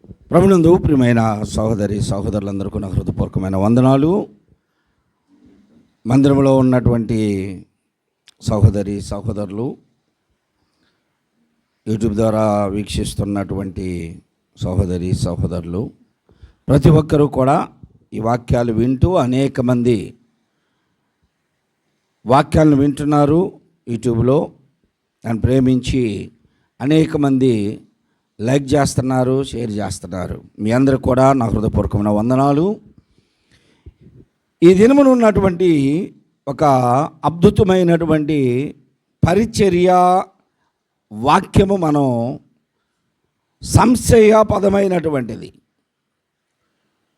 ప్రభునందు ప్రియమైన సహోదరులందరికీ నా హృదయపూర్వకమైన వందనాలు. మందిరంలో ఉన్నటువంటి సహోదరులు, యూట్యూబ్ ద్వారా వీక్షిస్తున్నటువంటి సహోదరులు, ప్రతి ఒక్కరూ కూడా ఈ వాక్యాలు వింటూ అనేక మంది వాక్యాలను వింటున్నారు. యూట్యూబ్లో నన్ను ప్రేమించి అనేక మంది లైక్ చేస్తున్నారు, షేర్ చేస్తున్నారు. మీ అందరికి కూడా నా హృదయపూర్వకమైన వందనాలు. ఈ దినమున ఉన్నటువంటి ఒక అద్భుతమైనటువంటి పరిచర్య వాక్యము మనం సంశయపదమైనటువంటిది,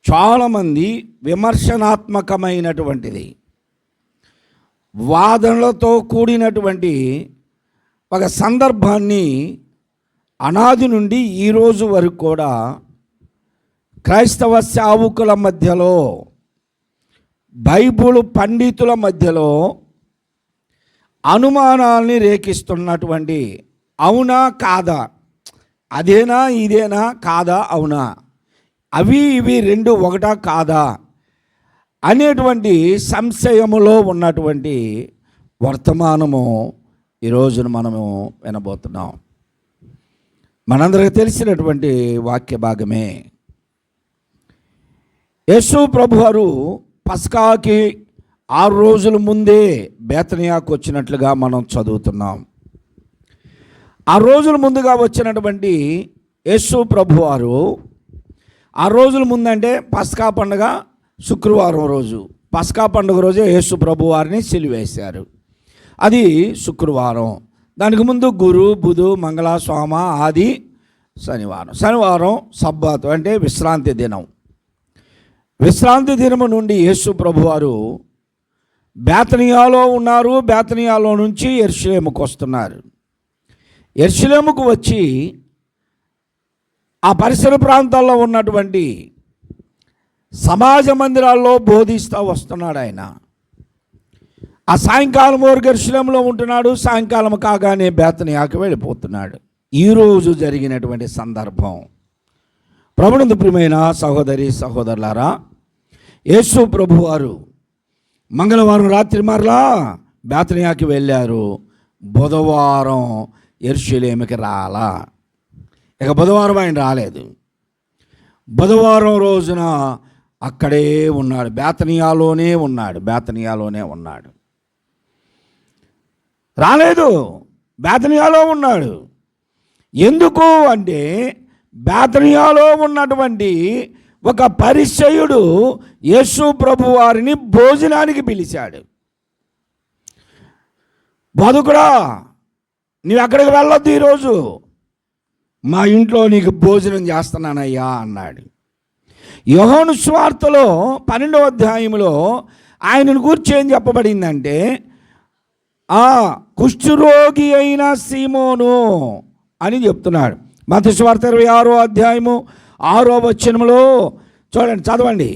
చాలామంది విమర్శనాత్మకమైనటువంటిది, వాదనలతో కూడినటువంటి ఒక సందర్భాన్ని అనాది నుండి ఈరోజు వరకు కూడా క్రైస్తవ సేవకుల మధ్యలో, బైబిల్ పండితుల మధ్యలో అనుమానాల్ని రేకిస్తున్నటువంటి అవునా కాదా, అదేనా ఇదేనా, కాదా అవునా, అవి ఇవి రెండు ఒకటా కాదా అనేటువంటి సంశయములో ఉన్నటువంటి వర్తమానము ఈరోజున మనము వినబోతున్నాం. మనందరికీ తెలిసినటువంటి వాక్య భాగమే. యేసు ప్రభువారు పస్కాకి 6 రోజుల ముందే బేతనియాకు వచ్చినట్లుగా మనం చదువుతున్నాం. 6 రోజుల ముందుగా వచ్చినటువంటి యేసు ప్రభువారు 6 రోజుల ముందంటే పస్కా పండుగ శుక్రవారం రోజు, పస్కా పండుగ రోజే యేసు ప్రభువారిని సిలువేశారు. అది శుక్రవారం. దానికి ముందు గురు, బుధు, మంగళ, సోమ, ఆది, శనివారం సబ్బాతు అంటే విశ్రాంతి దినం. విశ్రాంతి దినము నుండి యేసు ప్రభువారు బేతనియాలో ఉన్నారు. బేతనియాలో నుంచి యెరూషలేముకు వస్తున్నారు. యెరూషలేముకు వచ్చి ఆ పరిసర ప్రాంతాల్లో ఉన్నటువంటి సమాజ మందిరాల్లో బోధిస్తూ వస్తున్నాడు ఆయన. ఆ సాయంకాలం వరకు యెరూషలేములో ఉంటున్నాడు. సాయంకాలం కాగానే బేతనియాకు వెళ్ళిపోతున్నాడు. ఈరోజు జరిగినటువంటి సందర్భం. ప్రభునందు ప్రియమైన సహోదరులారా, యేసు ప్రభువారు మంగళవారం రాత్రి మరలా బేతనియాకి వెళ్ళారు. బుధవారం యెరూషలేముకి రాలా. ఇక బుధవారం ఆయన రాలేదు. బుధవారం రోజున అక్కడే ఉన్నాడు, బేతనియాలోనే ఉన్నాడు. రాలేదు, బేతనియాలో ఉన్నాడు. ఎందుకు అంటే బేతనియాలో ఉన్నటువంటి ఒక పరిసయ్యుడు యేసు ప్రభువారిని భోజనానికి పిలిచాడు. బోధకుడా, నీవు అక్కడికి వెళ్ళొద్దు, ఈరోజు మా ఇంట్లో నీకు భోజనం చేస్తున్నానయ్యా అన్నాడు. యోహాను సువార్తలో 12వ అధ్యాయంలో ఆయనను గురించి ఏం చెప్పబడిందంటే, కుష్ఠరోగి అయిన సీమోను అని చెప్తున్నాడు. మత్తయి సువార్త 26వ అధ్యాయము 6వ వచనంలో చూడండి, చదవండి.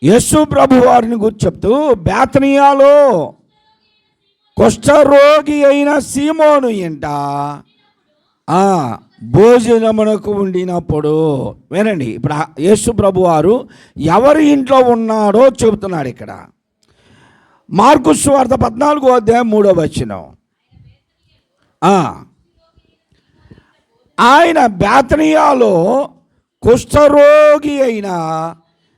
యేసు ప్రభు వారిని గురించి చెప్తూ బేతనియాలో కుష్ఠరోగి అయిన సీమోను ఇంట భోజనమునకు ఉండినప్పుడు, వినండి, ఇప్పుడు యేసు ప్రభు వారు ఎవరి ఇంట్లో ఉన్నాడో చెబుతున్నాడు ఇక్కడ. మార్కు సువార్త 14వ అధ్యాయం 3వ వచనం. ఆయన బేతనియాలో కుష్ఠరోగి అయిన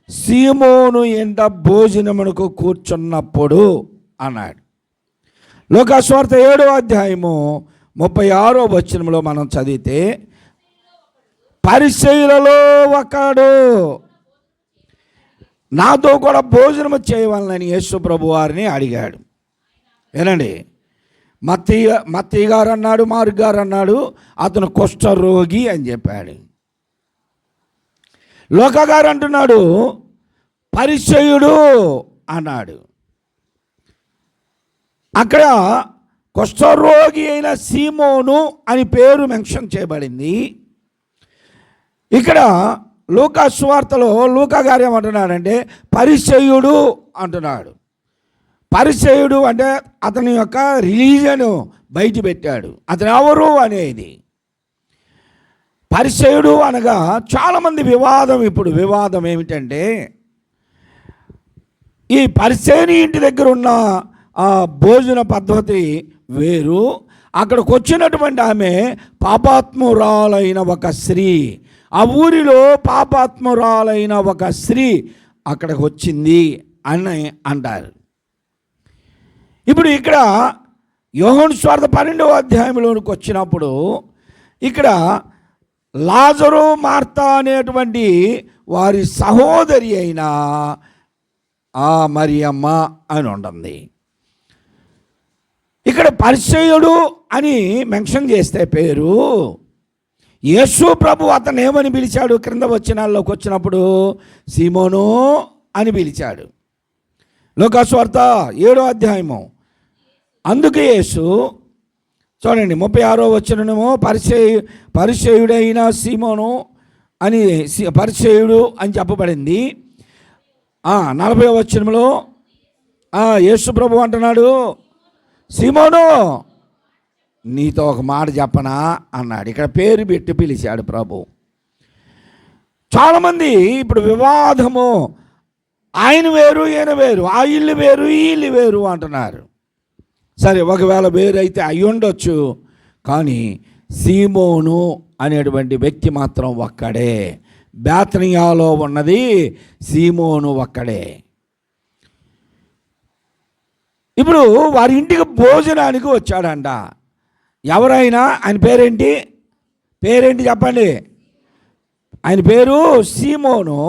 సీమోను ఇంట భోజనమునకు కూర్చున్నప్పుడు అన్నాడు. లూకా సువార్త 7వ అధ్యాయము 36వ వచనంలో మనం చదివితే, పరిసయ్యులలో ఒకడు నాతో కూడా భోజనం చేయవాలని యేసు ప్రభు వారిని అడిగాడు. ఏనండి, మత్తయి గారు అన్నాడు, మార్కు గారు అన్నాడు అతను కుష్ఠరోగి అని చెప్పాడు. లూకా గారు అంటున్నాడు పరిసయ్యుడు అన్నాడు. అక్కడ కుష్ఠరోగి అయిన సీమోను అని పేరు మెన్షన్ చేయబడింది. ఇక్కడ లూకా సువార్తలో లూకా గారు ఏమంటున్నాడంటే పరిసయ్యుడు అంటున్నాడు. పరిసయ్యుడు అంటే అతని యొక్క రిలీజను బయట పెట్టాడు. అతను ఎవరు అనేది. పరిసయ్యుడు అనగా చాలామంది ఇప్పుడు వివాదం ఏమిటంటే, ఈ పరిసయ్యుని ఇంటి దగ్గర ఉన్న ఆ భోజన పద్ధతి వేరు, అక్కడికి వచ్చినటువంటి ఆమె పాపాత్మురాలైన ఒక స్త్రీ, ఆ ఊరిలో పాపాత్మురాలైన ఒక స్త్రీ అక్కడికి వచ్చింది అని అంటారు. ఇప్పుడు ఇక్కడ యోహాను సువార్త 12వ అధ్యాయంలోనికి వచ్చినప్పుడు ఇక్కడ లాజరు మార్తా అనేటువంటి వారి సహోదరి అయిన ఆ మరియమ్మ అని ఉంటుంది. ఇక్కడ పరిసయ్యుడు అని మెన్షన్ చేస్తే పేరు, యేసు ప్రభు అతను ఏమని పిలిచాడు? క్రింద వచనాల్లోకి వచ్చినప్పుడు సీమోను అని పిలిచాడు. లూకాసు వార్త 7వ అధ్యాయము. అందుకే యేసు చూడండి 36వ వచనము, పరిసయ్యుడైన సీమోను అని పరిసయ్యుడు అని చెప్పబడింది. 40వ వచనంలో యేసు ప్రభు అంటున్నాడు, సీమోను నీతో ఒక మాట చెప్పనా అన్నాడు. ఇక్కడ పేరు పెట్టి పిలిచాడు ప్రభు. చాలామంది ఇప్పుడు వివాదము, ఆయన వేరు ఈయన వేరు, ఆ ఇల్లు వేరు ఈ ఇల్లు వేరు అంటున్నారు. సరే, ఒకవేళ వేరు అయితే అయి ఉండొచ్చు, కానీ సీమోను అనేటువంటి వ్యక్తి మాత్రం ఒక్కడే. బేతనియాలో ఉన్నది సీమోను ఒక్కడే. ఇప్పుడు వారి ఇంటికి భోజనానికి వచ్చాడంట. ఎవరైనా ఆయన పేరేంటి చెప్పండి. ఆయన పేరు సీమోను.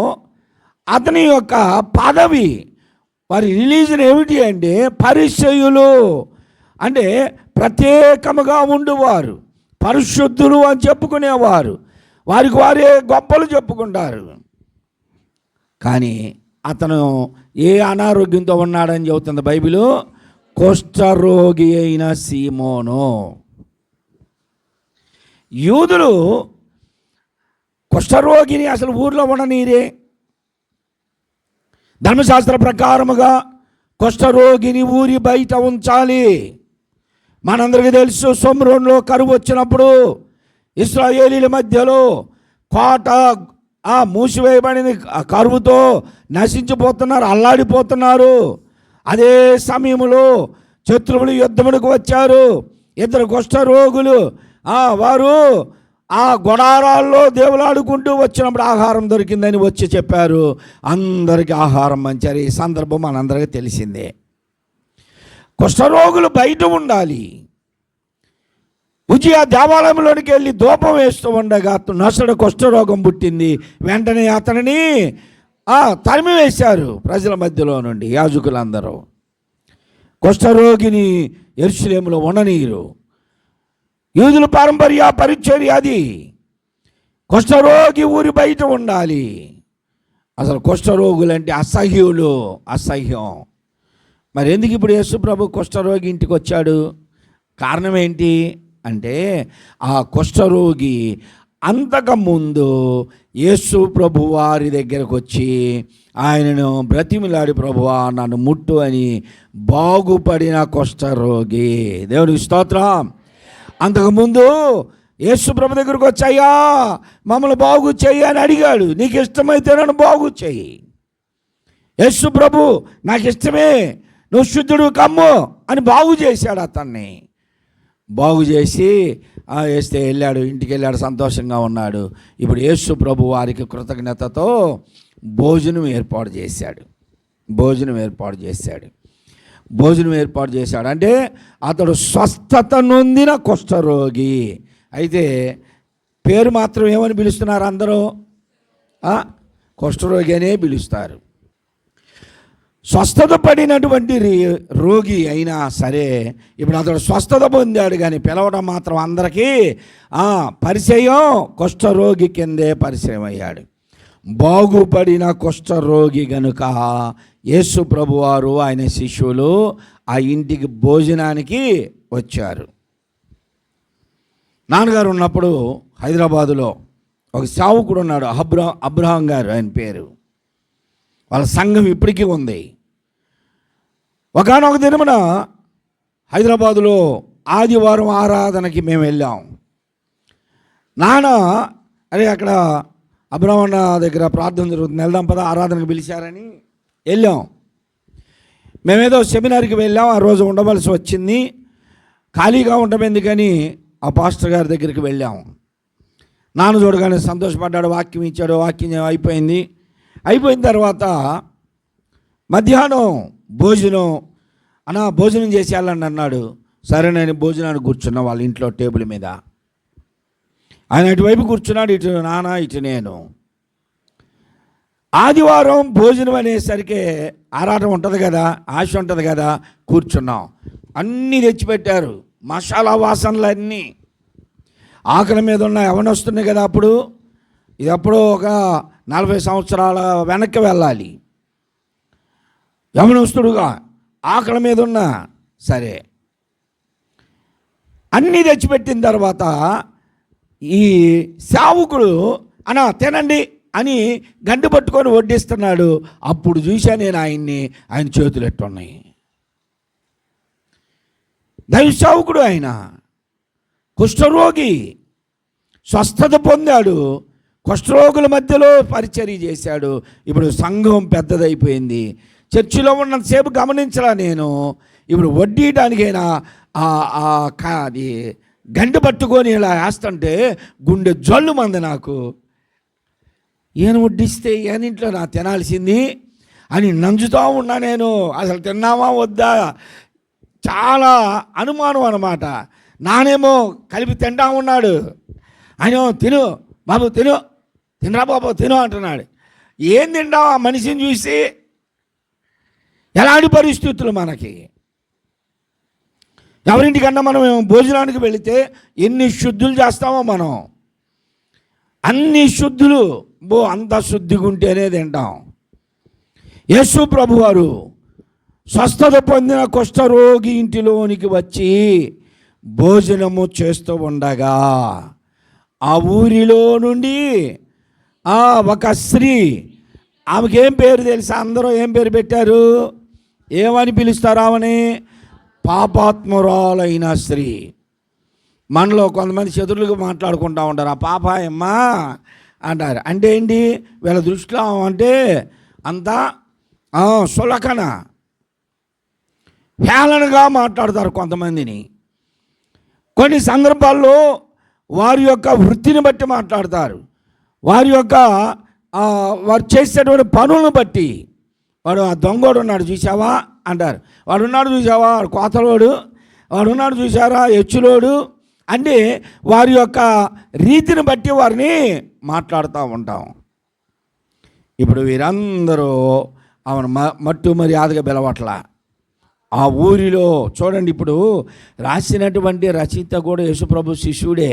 అతని యొక్క పదవి, వారి రిలీజన్ ఏమిటి అంటే పరిసయ్యులు, అంటే ప్రత్యేకముగా ఉండువారు, పరిశుద్ధులు అని చెప్పుకునేవారు, వారికి వారే గొప్పలు చెప్పుకుంటారు. కానీ అతను ఏ అనారోగ్యంతో ఉన్నాడని చెబుతుంది బైబిల్? కుష్ఠరోగి అయిన సీమోను. యూదులు కుష్ఠరోగిని అసలు ఊర్లో ఉండనీరే. ధర్మశాస్త్ర ప్రకారముగా కుష్ఠరోగిని ఊరి బయట ఉంచాలి. మనందరికీ తెలుసు, సొమ్రోన్లో కరువు వచ్చినప్పుడు ఇశ్రాయేలీల మధ్యలో కోట మూసివేయబడిన కరువుతో నశించిపోతున్నారు, అల్లాడిపోతున్నారు. అదే సమయంలో శత్రువులు యుద్ధమునికి వచ్చారు. 2 కుష్ఠరోగులు వారు ఆ గుడారాల్లో దేవులాడుకుంటూ వచ్చినప్పుడు ఆహారం దొరికిందని వచ్చి చెప్పారు. అందరికీ ఆహారం పంచారు. ఈ సందర్భం మనందరికీ తెలిసిందే. కుష్ఠరోగులు బయట ఉండాలి. ఉజియా దేవాలయంలోనికి వెళ్ళి ధూపం వేస్తూ ఉండగా నొసడు కుష్ఠరోగం పుట్టింది. వెంటనే అతనిని తరిమి వేశారు ప్రజల మధ్యలో నుండి యాజకులందరూ. కుష్ఠరోగిని యెరూషలేములో ఉండనీరు. యూదుల పారంపర్య పరిచర్య అది. కుష్ఠరోగి ఊరి బయట ఉండాలి. అసలు కుష్ఠరోగులంటే అసహ్యం. మరి ఎందుకు ఇప్పుడు యేసు ప్రభు కుష్ఠరోగి ఇంటికి వచ్చాడు? కారణం ఏంటి అంటే, ఆ కుష్ఠరోగి అంతకుముందు యేసు ప్రభు వారి దగ్గరకు వచ్చి ఆయనను బ్రతిమిలాడి, ప్రభువా నన్ను ముట్టు అని బాగుపడిన కుష్ఠరోగి. దేవునికి స్తోత్రం. అంతకుముందు యేసు ప్రభు దగ్గరకు వచ్చాయా మమ్మల్ని బాగు చెయ్యి అని అడిగాడు. నీకు ఇష్టమైతే నన్ను బాగు చెయ్యి. యేసు ప్రభు నాకు ఇష్టమే, నువ్వు శుద్ధుడు కమ్ము అని బాగు చేశాడు. అతన్ని బాగు చేసి వేస్తే వెళ్ళాడు, ఇంటికి వెళ్ళాడు, సంతోషంగా ఉన్నాడు. ఇప్పుడు యేసు ప్రభు వారికి కృతజ్ఞతతో భోజనం ఏర్పాటు చేశాడు. అంటే అతడు స్వస్థత నొందిన కుష్ఠరోగి. అయితే పేరు మాత్రం ఏమని పిలుస్తున్నారు అందరూ? కుష్ఠరోగి అనే పిలుస్తారు. స్వస్థత పడినటువంటి రోగి అయినా సరే ఇప్పుడు అతడు స్వస్థత పొందాడు, కానీ పిలవడం మాత్రం అందరికీ పరిచయం. కుష్ఠరోగి కిందే పరిచయం అయ్యాడు. బాగుపడిన కుష్ఠరోగి గనుక యేసు ప్రభువారు ఆయన శిష్యులు ఆ ఇంటికి భోజనానికి వచ్చారు. నాన్నగారు ఉన్నప్పుడు హైదరాబాదులో ఒక సేవకుడు ఉన్నాడు, అబ్రహాం గారు ఆయన పేరు. వాళ్ళ సంఘం ఇప్పటికీ ఉంది. ఒకానొక దినమున హైదరాబాదులో ఆదివారం ఆరాధనకి మేము వెళ్ళాం. నాన్న అరే అక్కడ అబ్రహ్మణ దగ్గర ప్రార్థన జరుగుతుంది, వెళ్దాం పద ఆరాధనకు పిలిచారని వెళ్ళాం. మేమేదో సెమినార్కి వెళ్ళాం, ఆ రోజు ఉండవలసి వచ్చింది. ఖాళీగా ఉండడం ఎందుకని ఆ పాస్టర్ గారి దగ్గరికి వెళ్ళాం. నాన్న చూడగానే సంతోషపడ్డాడు, వాక్యం ఇచ్చాడు, వాక్యం అయిపోయిన తర్వాత మధ్యాహ్నం భోజనం చేసి వెళ్ళండి అన్నాడు. సరే నేను భోజనానికి కూర్చున్నా వాళ్ళ ఇంట్లో టేబుల్ మీద. ఆయన అటువైపు కూర్చున్నాడు, ఇటు నాన్న ఇటు నేను. ఆదివారం భోజనం అనేసరికి ఆరాటం ఉంటుంది కదా, ఆశ ఉంటుంది కదా, కూర్చున్నాం. అన్నీ తెచ్చిపెట్టారు, మసాలా వాసనలు అన్నీ. ఆకలి మీద ఉన్న యవనొస్తున్నాయి కదా, అప్పుడు ఇది అప్పుడు ఒక 40 సంవత్సరాల వెనక్కి వెళ్ళాలి. యవనస్తుడుగా ఆకలి మీద ఉన్నా సరే అన్నీ తెచ్చిపెట్టిన తర్వాత ఈ సేవకుడు అన్నా తినండి అని గండు పట్టుకొని వడ్డిస్తున్నాడు. అప్పుడు చూశా నేను ఆయన చేతులు ఎట్టున్నాయి. దైవ సేవకుడు ఆయన, కుష్ఠరోగి, స్వస్థత పొందాడు, కుష్ఠరోగుల మధ్యలో పరిచర్య చేశాడు. ఇప్పుడు సంఘం పెద్దదైపోయింది. చర్చిలో ఉన్నంతసేపు గమనించలా నేను. ఇప్పుడు వడ్డీయడానికైనా అది గంట పట్టుకొని ఇలా వేస్తుంటే గుండె జల్లు మంది నాకు. ఈయన వడ్డిస్తే ఈయనింట్లో నా తినాల్సింది అని నంజుతూ ఉన్నా నేను. అసలు తిన్నామా వద్దా చాలా అనుమానం అన్నమాట. నానేమో కలిపి తింటా ఉన్నాడు, ఆయన తిను బాబు తినరా బాబు తిను అంటున్నాడు. ఏం తింటావు ఆ మనిషిని చూసి? ఎలాంటి పరిస్థితులు మనకి? ఎవరింటికన్నా మనం భోజనానికి వెళితే ఎన్ని శుద్ధులు చేస్తామో మనం, అన్ని శుద్ధులు అంత శుద్ధిగా ఉంటేనే తింటాం. యేసు ప్రభు వారు స్వస్థత పొందిన కుష్ఠరోగి ఇంటిలోనికి వచ్చి భోజనము చేస్తూ ఉండగా ఆ ఊరిలో నుండి ఒక స్త్రీ, ఆమెకేం పేరు తెలుసా? అందరూ ఏం పేరు పెట్టారు? ఏమని పిలుస్తారు ఆమెని? పాపాత్మురాలైన స్త్రీ. మనలో కొంతమంది చతురులుగా మాట్లాడుకుంటూ ఉంటారు, ఆ పాపాయమ్మా అంటారు. అంటే ఏంటి? వీళ్ళ దృష్టిలో అంటే అంతా సులకన, హేళనగా మాట్లాడతారు కొంతమందిని. కొన్ని సందర్భాల్లో వారి యొక్క వృత్తిని బట్టి మాట్లాడతారు, వారు చేసేటువంటి పనులను బట్టి. వాడు ఆ దొంగోడు ఉన్నాడు చూసావా అంటారు, వాడు ఉన్నాడు చూసావా వాడు కోతలోడు, వాడు ఉన్నాడు చూసారా ఎచ్చులోడు. అంటే వారి యొక్క రీతిని బట్టి వారిని మాట్లాడుతూ ఉంటాం. ఇప్పుడు వీరందరూ ఆమెను మట్టు మర్యాదగా పిలవట్ల. ఆ ఊరిలో చూడండి, ఇప్పుడు రాసినటువంటి రచయిత కూడా యేసుప్రభు శిష్యుడే.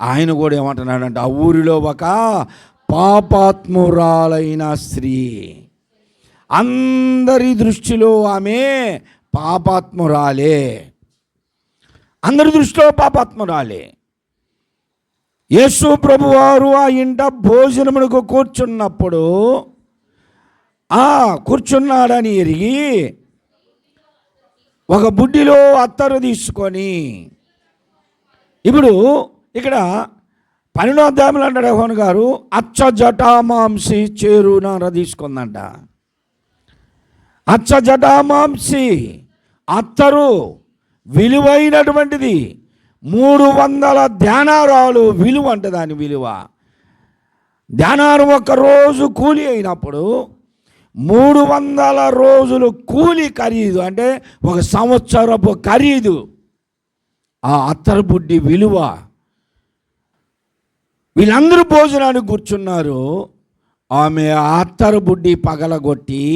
ఆయన కూడా ఏమంటున్నాడంటే, ఆ ఊరిలో ఒక పాపాత్మురాలైన స్త్రీ, అందరి దృష్టిలో ఆమె పాపాత్మురాలే, అందరి దృష్టిలో పాపాత్మురాలే. యేసు ప్రభువారు ఆ ఇంట భోజనమునకు కూర్చున్నప్పుడు కూర్చున్నాడని ఎరిగి ఒక బుడ్డిలో అత్తరు తీసుకొని, ఇప్పుడు ఇక్కడ 12వ అధ్యాయంలో అంటాడు యోహాను గారు, అచ్చ జటామాంసి చేరునార తీసుకుందంట. అచ్చ జటామాంసి అత్తరు విలువైనటువంటిది, 300 ధ్యానారాలు విలువ అంట. దాని విలువ ధ్యానారం ఒక రోజు కూలి అయినప్పుడు 300 రోజులు కూలి ఖరీదు, అంటే 1 సంవత్సరపు ఖరీదు ఆ అత్తరు బుడ్డి విలువ. వీళ్ళందరూ భోజనానికి కూర్చున్నారు. ఆమె అత్తరు బుడ్డి పగలగొట్టి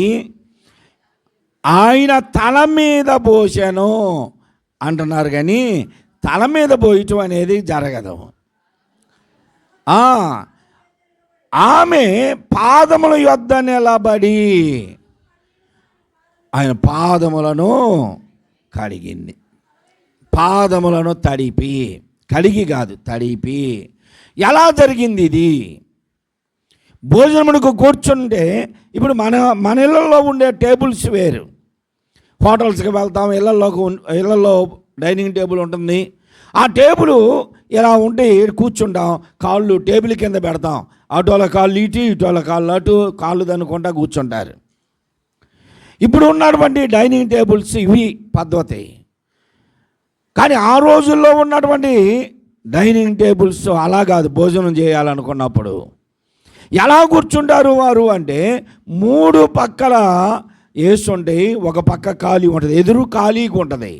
ఆయన తల మీద పోసాను అంటున్నారు, కానీ తల మీద పోయటం అనేది జరగదు. ఆమె పాదముల యొద్ద నిలబడి ఆయన పాదములను కడిగింది. పాదములను తడిపి, కడిగి కాదు తడిపి. ఎలా జరిగింది ఇది? భోజనమునకు కూర్చుంటే ఇప్పుడు మన ఇళ్ళల్లో ఉండే టేబుల్స్ వేరు. హోటల్స్కి వెళ్తాం, ఇళ్ళల్లో డైనింగ్ టేబుల్ ఉంటుంది. ఆ టేబుల్ ఇలా ఉంటే కూర్చుంటాం, కాళ్ళు టేబుల్ కింద పెడతాం, అటోల కాళ్ళు ఇటు ఇటోల కాళ్ళు అటు, కాళ్ళు దన్నుకుంటా కూర్చుంటారు. ఇప్పుడు ఉన్నటువంటి డైనింగ్ టేబుల్స్ ఇవి పద్ధతి. కానీ ఆ రోజుల్లో ఉన్నటువంటి డైనింగ్ టేబుల్స్ అలా కాదు. భోజనం చేయాలనుకున్నప్పుడు ఎలా కూర్చుంటారు వారు అంటే 3 పక్కల వేస్తుంటాయి, ఒక పక్క ఖాళీ ఉంటుంది, ఎదురు ఖాళీగా ఉంటుంది.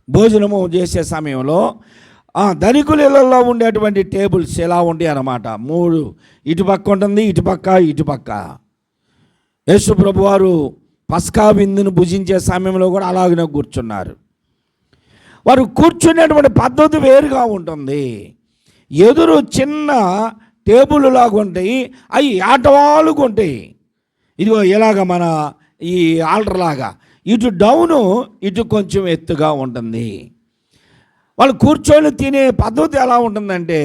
భోజనము చేసే సమయంలో ధనికుల ఇళ్ళల్లో ఉండేటువంటి టేబుల్స్ ఎలా ఉంటాయి అన్నమాట. 3 ఇటుపక్క ఉంటుంది, ఇటుపక్క. యేసు ప్రభువారు పస్కా విందును భుజించే సమయంలో కూడా అలాగనే కూర్చున్నారు. వారు కూర్చునేటువంటి పద్ధతి వేరుగా ఉంటుంది. ఎదురు చిన్న టేబుల్ లాగా ఉంటాయి, అవి ఆటవాలుగా ఉంటాయి. ఇదిగో ఇలాగ మన ఈ ఆల్టర్ లాగా ఇటు డౌను, ఇటు కొంచెం ఎత్తుగా ఉంటుంది. వాళ్ళు కూర్చొని తినే పద్ధతి ఎలా ఉంటుందంటే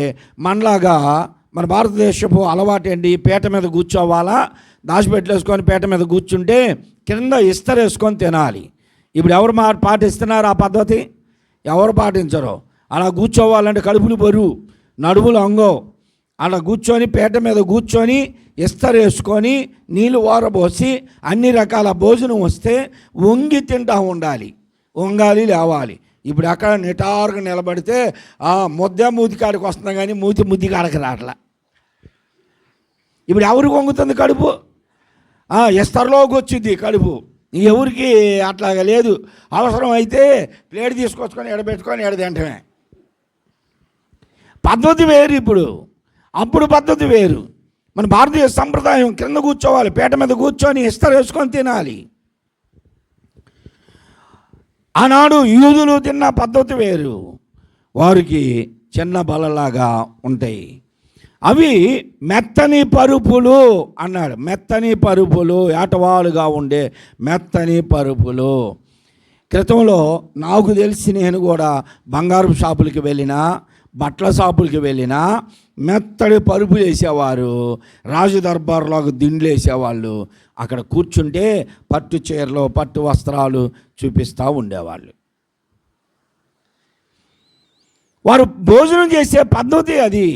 మనలాగా, మన భారతదేశపు అలవాటు ఏంటి, పీట మీద కూర్చోవాలా, దాచిపెట్టేసుకొని పీట మీద కూర్చుంటే కింద ఇస్తరేసుకొని తినాలి. ఇప్పుడు ఎవరు పాటిస్తున్నారు ఆ పద్ధతి? ఎవరు పాటించరు. అలా కూర్చోవాలంటే కడుపులు బరువు, నడుములు అంగో, అలా కూర్చొని పీట మీద కూర్చొని ఇస్తరేసుకొని నీళ్ళు ఓరబోసి అన్ని రకాల భోజనం వస్తే వంగి తింటూ ఉండాలి, వంగాలి, లేవాలి. ఇప్పుడు అక్కడ నిటారుగా నిలబడితే ముద్ద మూతికాడికి వస్తుంది కానీ ముద్దికాడకి రాట్లా. ఇప్పుడు ఎవరికి వంగుతుంది కడుపు? ఇస్తర్లోకి వచ్చింది కడుపు. ఎవరికి అట్లాగా లేదు. అవసరం అయితే ప్లేట్ తీసుకొచ్చుకొని ఎడబెట్టుకొని ఎడదింటమే. పద్ధతి వేరు ఇప్పుడు, అప్పుడు పద్ధతి వేరు. మన భారతీయ సంప్రదాయం కింద కూర్చోవాలి, పీట మీద కూర్చొని ఇస్తరు వేసుకొని తినాలి. ఆనాడు యూదులు తిన్న పద్ధతి వేరు, వారికి చిన్న బలలాగా ఉంటాయి. అవి మెత్తని పరుపులు అన్నాడు. మెత్తని పరుపులు, ఏటవాలుగా ఉండే మెత్తని పరుపులు. క్రితంలో నాకు తెలిసి నేను కూడా బంగారు షాపులకి వెళ్ళినా, బట్టల షాపులకి వెళ్ళినా మెత్తడి పరుపులు వేసేవారు. రాజు దర్బార్లోకి దిండ్లు వేసేవాళ్ళు. అక్కడ కూర్చుంటే పట్టు చీరలు, పట్టు వస్త్రాలు చూపిస్తూ ఉండేవాళ్ళు. వారు భోజనం చేసే పద్ధతి అది.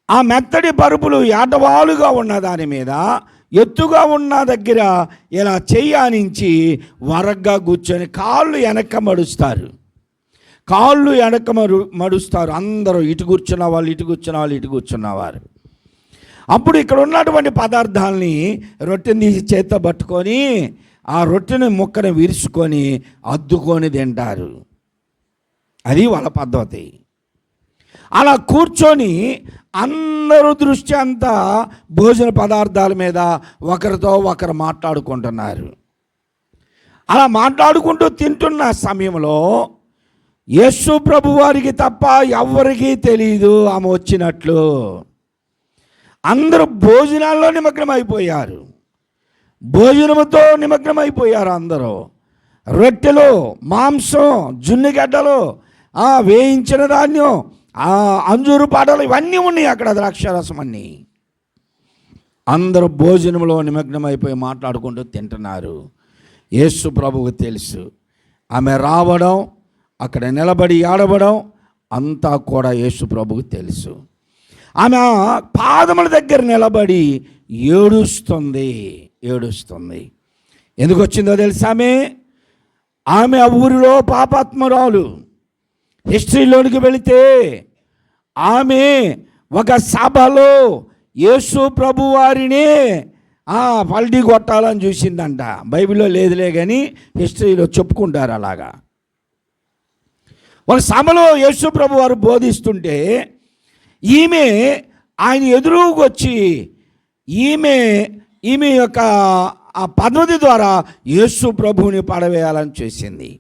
ఆ మెత్తడి పరుపులు ఏటవాలుగా ఉన్న దాని మీద, ఎత్తుగా ఉన్న దగ్గర ఇలా చెయ్యానించి వరగ్గా కూర్చొని కాళ్ళు వెనక్కి మడుస్తారు. అందరూ ఇటు కూర్చున్న వాళ్ళు, ఇటు కూర్చున్నవారు. అప్పుడు ఇక్కడ ఉన్నటువంటి పదార్థాలని రొట్టెని తీసి చేత్తో పట్టుకొని ఆ రొట్టెని ముక్కని విరుచుకొని అద్దుకొని తింటారు. అది వాళ్ళ పద్ధతి. అలా కూర్చొని అందరూ దృష్టి అంతా భోజన పదార్థాల మీద ఒకరితో ఒకరు మాట్లాడుకుంటున్నారు. అలా మాట్లాడుకుంటూ తింటున్న సమయంలో యేసు ప్రభు వారికి తప్ప ఎవరికీ తెలియదు ఆమె వచ్చినట్లు. అందరూ భోజనాల్లో నిమగ్నమైపోయారు, భోజనముతో నిమగ్నమైపోయారు అందరూ. రొట్టెలు, మాంసం, జున్నుగడ్డలు, వేయించిన ధాన్యం, అంజూరు పాటలు ఇవన్నీ ఉన్నాయి అక్కడ, ద్రాక్షారసం అన్నీ. అందరూ భోజనంలో నిమగ్నమైపోయి మాట్లాడుకుంటూ తింటున్నారు. యేసు ప్రభువుకు తెలుసు. ఆమె రావడం, అక్కడ నిలబడి ఏడవడం అంతా కూడా యేసు ప్రభువుకు తెలుసు. ఆమె పాదముల దగ్గర నిలబడి ఏడుస్తుంది. ఎందుకు వచ్చిందో తెలుసా? ఆమె ఆ ఊరిలో పాపాత్మురాలు. హిస్టరీలోనికి వెళితే ఆమె ఒక సభలో యేసు ప్రభు వారిని పల్టీ కొట్టాలని చూసిందంట. బైబిల్లో లేదులే కానీ హిస్టరీలో చెప్పుకుంటారు అలాగా. ఒక సభలో యేసు ప్రభు వారు బోధిస్తుంటే ఈమె ఆయన ఎదురుకు వచ్చి ఈమె యొక్క ఆ పద్ధతి ద్వారా యేసు ప్రభువుని పడవేయాలని చేసింది.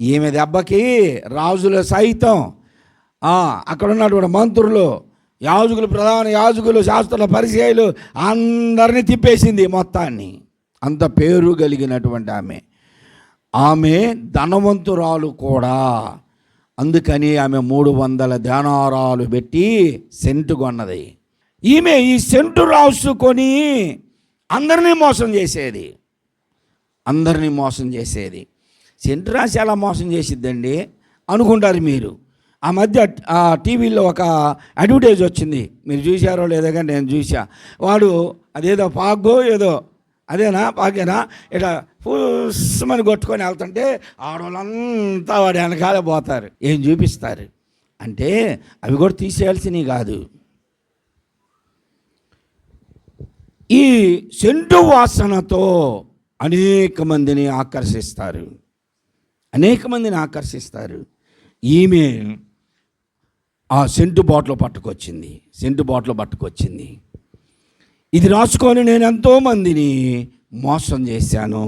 ఈమె దెబ్బకి రాజులు సైతం, అక్కడ ఉన్నటువంటి మంత్రులు, యాజకులు, ప్రధాన యాజకులు, శాస్త్రుల పరిచయాలు అందరినీ తిప్పేసింది మొత్తాన్ని. అంత పేరు కలిగినటువంటి ఆమె ధనవంతురాలు కూడా. అందుకని ఆమె 300 దేనారాలు పెట్టి సెంటు కొన్నది. ఈమె ఈ సెంటు రాసుకొని అందరినీ మోసం చేసేది. సెంటు రాసి ఎలా మోసం చేసిద్దండి అనుకుంటారు మీరు. ఆ మధ్య టీవీలో ఒక అడ్వర్టైజ్ వచ్చింది, మీరు చూశారో లేదో కానీ నేను చూసా. వాడు అదేదో పాగో ఏదో అదేనా పాగేనా ఇట్లా ఫుస్మని కొట్టుకొని వెళ్తుంటే ఆడవాళ్ళంతా వాడు వెనకాలే పోతారు. ఏం చూపిస్తారు అంటే అవి కూడా తీసేయాల్సినవి కాదు. ఈ సెంటు వాసనతో అనేక మందిని ఆకర్షిస్తారు. ఈమె ఆ సెంటు బాటిల్ పట్టుకొచ్చింది. ఇది రాసుకొని నేను ఎంతోమందిని మోసం చేశాను,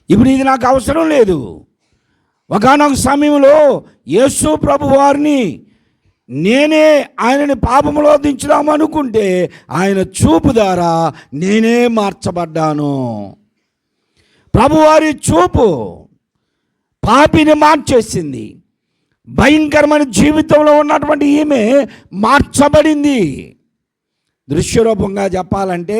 ఇప్పుడు ఇది నాకు అవసరం లేదు. ఒకానొక సమయంలో యేసు ప్రభు వారిని నేనే ఆయనని పాపములో దించుదాము అనుకుంటే ఆయన చూపు ద్వారా నేనే మార్చబడ్డాను. ప్రభువారి చూపు పాపిని మార్చేసింది. భయంకరమైన జీవితంలో ఉన్నటువంటి ఈమె మార్చబడింది. దృశ్యరూపంగా చెప్పాలంటే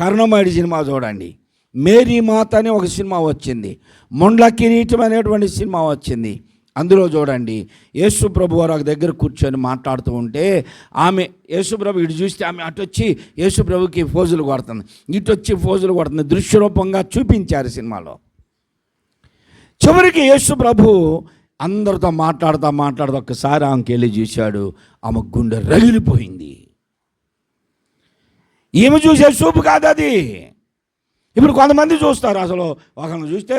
కరుణమయుడి సినిమా చూడండి, మేరీ మాత అని ఒక సినిమా వచ్చింది, మొండ్ల కిరీటం అనేటువంటి సినిమా వచ్చింది. అందులో చూడండి యేసు ప్రభు వారు ఒక దగ్గర కూర్చొని మాట్లాడుతూ ఉంటే ఆమె యేసు ప్రభు ఇటు చూస్తే ఆమె అటు వచ్చి యేసు ప్రభుకి ఫోజులు కొడుతుంది, ఇటు వచ్చి ఫోజులు కొడుతుంది. దృశ్యరూపంగా చూపించారు సినిమాలో. చివరికి యేసు ప్రభు అందరితో మాట్లాడుతూ ఒక్కసారి ఆమెకి వెళ్ళి చూశాడు. ఆమె గుండె రగిలిపోయింది. ఈమె చూసే చూపు కాదు అది. ఇప్పుడు కొంతమంది చూస్తారు, అసలు ఒకరిని చూస్తే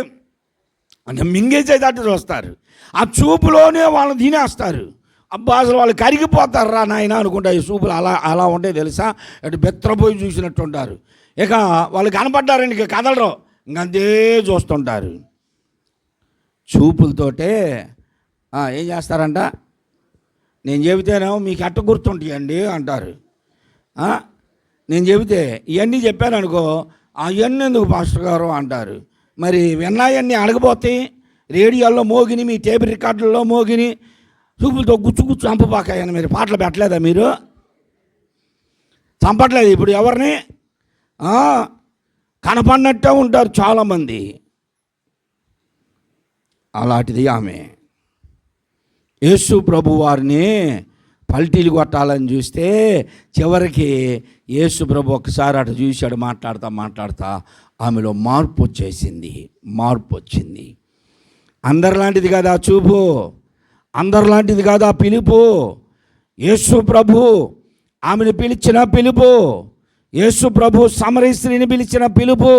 అంటే మింగేసేటట్టు చూస్తారు. ఆ చూపులోనే వాళ్ళని తినేస్తారు. అబ్బా అసలు వాళ్ళు కరిగిపోతారు రా నాయన అనుకుంటా. ఈ చూపులు అలా ఉంటాయి తెలుసా, అటు బెత్తరపోయి చూసినట్టు ఉంటారు. ఇక వాళ్ళు కనపడ్డారండి ఇక కదలరు, ఇంకంతే చూస్తుంటారు. చూపులతోటే ఏం చేస్తారంట, నేను చెబితేనేమో మీకు ఎట్ట గుర్తుంటాయండి అంటారు. నేను చెబితే ఇవన్నీ చెప్పాను అనుకో, అవన్నీ ఎందుకు పాస్టర్ గారు అంటారు. మరి విన్నాయన్నీ అడగబోతే రేడియోల్లో మోగిని, మీ టేబుల్ రికార్డుల్లో మోగిని, చూపులతో గుచ్చు చంపబాకాయని మీరు పాటలు పెట్టలేదా? మీరు చంపట్లేదు ఇప్పుడు ఎవరిని, కనపడినట్టే ఉంటారు చాలామంది. అలాంటిది ఆమె. యేసు ప్రభు వారిని పల్టీలు కొట్టాలని చూస్తే చివరికి యేసు ప్రభు ఒకసారి అటు చూశాడు. మాట్లాడుతా ఆమెలో మార్పు వచ్చింది. అందరిలాంటిది కాదు ఆ చూపు, అందరిలాంటిది కాదు ఆ పిలుపు. యేసు ప్రభు ఆమెను పిలిచిన పిలుపు, యేసు ప్రభు సమరయ స్త్రీని పిలిచిన పిలుపు,